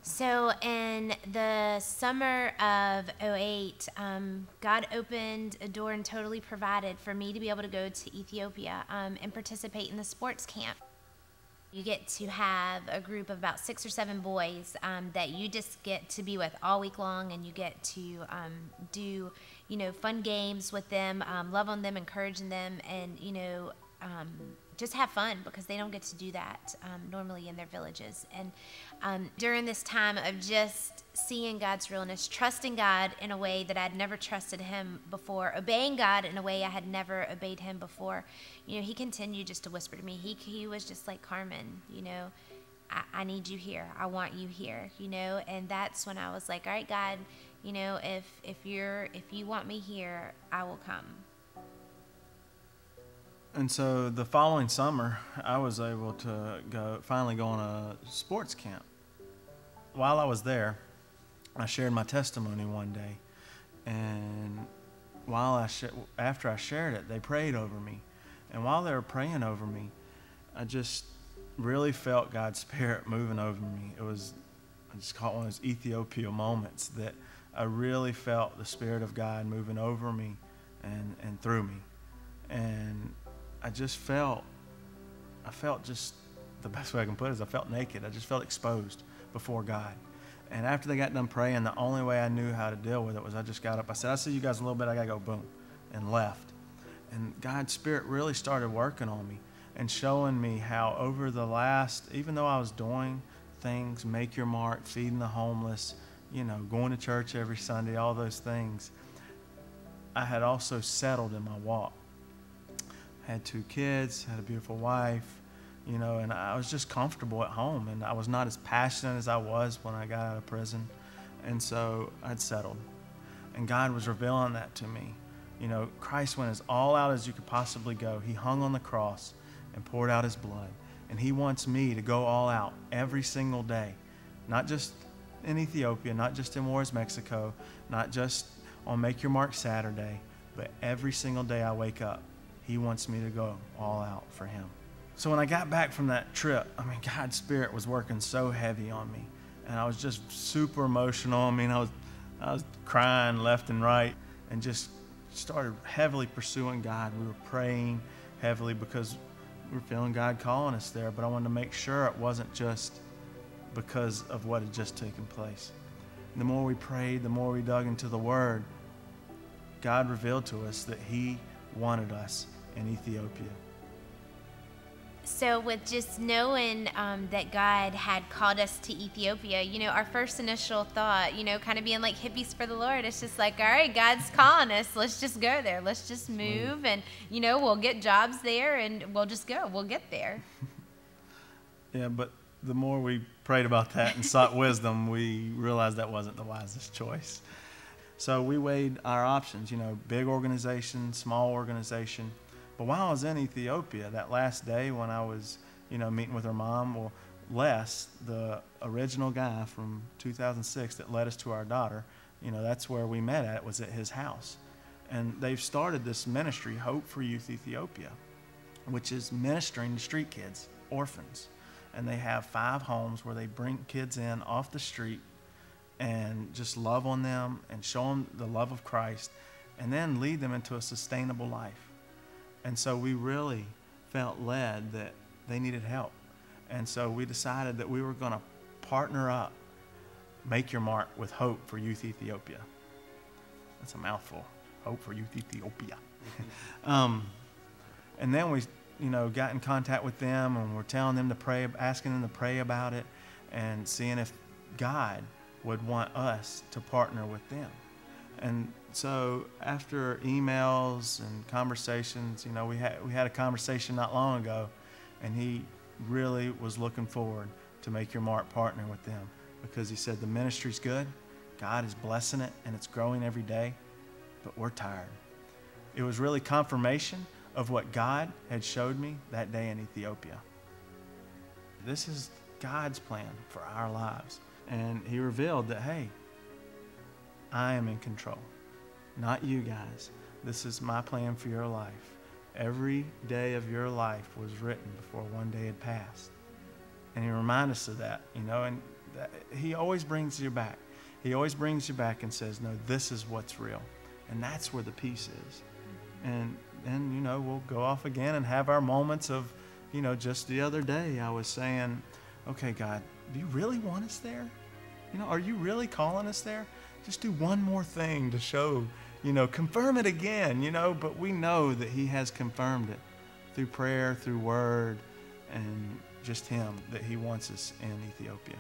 So in the summer of '08, God opened a door and totally provided for me to be able to go to Ethiopia and participate in the sports camp. You get to have a group of about 6 or 7 boys that you just get to be with all week long, and you get to do, fun games with them, love on them, encouraging them, and just have fun, because they don't get to do that normally in their villages. And during this time of just seeing God's realness, trusting God in a way that I'd never trusted him before, obeying God in a way I had never obeyed him before, he continued just to whisper to me. He was just like, Carmen, I need you here. I want you here, and that's when I was like, all right, God, if you want me here, I will come. And so the following summer, I was able to finally go on a sports camp. While I was there, I shared my testimony one day, and after I shared it, they prayed over me. And while they were praying over me, I just really felt God's Spirit moving over me. I just call it one of those Ethiopia moments that I really felt the Spirit of God moving over me and through me. And I felt just, the best way I can put it is I felt naked. I just felt exposed before God. And after they got done praying, the only way I knew how to deal with it was I just got up. I said, I'll see you guys in a little bit. I got to go, boom, and left. And God's Spirit really started working on me and showing me how over the last, even though I was doing things, make your mark, feeding the homeless, going to church every Sunday, all those things, I had also settled in my walk. Had 2 kids, had a beautiful wife, and I was just comfortable at home, and I was not as passionate as I was when I got out of prison. And so I'd settled. And God was revealing that to me. Christ went as all out as you could possibly go. He hung on the cross and poured out his blood. And he wants me to go all out every single day, not just in Ethiopia, not just in Juarez, Mexico, not just on Make Your Mark Saturday, but every single day I wake up. He wants me to go all out for him. So when I got back from that trip, God's Spirit was working so heavy on me. And I was just super emotional. I was crying left and right, and just started heavily pursuing God. We were praying heavily because we were feeling God calling us there. But I wanted to make sure it wasn't just because of what had just taken place. And the more we prayed, the more we dug into the Word, God revealed to us that he wanted us in Ethiopia. So with just knowing that God had called us to Ethiopia, our first initial thought, kind of being like hippies for the Lord, it's just like, all right, God's calling us. Let's just go there. Let's just move, and, we'll get jobs there, and we'll just go. We'll get there. Yeah, but the more we prayed about that and sought wisdom, we realized that wasn't the wisest choice. So we weighed our options, big organization, small organization. But while I was in Ethiopia, that last day when I was, meeting with her mom, well, Les, the original guy from 2006 that led us to our daughter, that's where we met at, was at his house. And they've started this ministry, Hope for Youth Ethiopia, which is ministering to street kids, orphans. And they have 5 homes where they bring kids in off the street and just love on them and show them the love of Christ, and then lead them into a sustainable life. And so we really felt led that they needed help. And so we decided that we were going to partner up, Make Your Mark with Hope for Youth Ethiopia. That's a mouthful, Hope for Youth Ethiopia. And then we, got in contact with them, and we're telling them to pray, asking them to pray about it, and seeing if God would want us to partner with them. And so after emails and conversations, we had a conversation not long ago, and he really was looking forward to Make Your Mark partner with them, because he said the ministry's good, God is blessing it, and it's growing every day, but we're tired. It was really confirmation of what God had showed me that day in Ethiopia. This is God's plan for our lives. And he revealed that, hey, I am in control, not you guys. This is my plan for your life. Every day of your life was written before one day had passed. And he reminded us of that, and He always brings you back. He always brings you back and says, no, this is what's real. And that's where the peace is. And then, you know, we'll go off again and have our moments of, you know, just the other day I was saying, okay, God, do you really want us there? You know, are you really calling us there? Just do one more thing to show, you know, confirm it again, you know, but we know that he has confirmed it through prayer, through word, and just him, that he wants us in Ethiopia.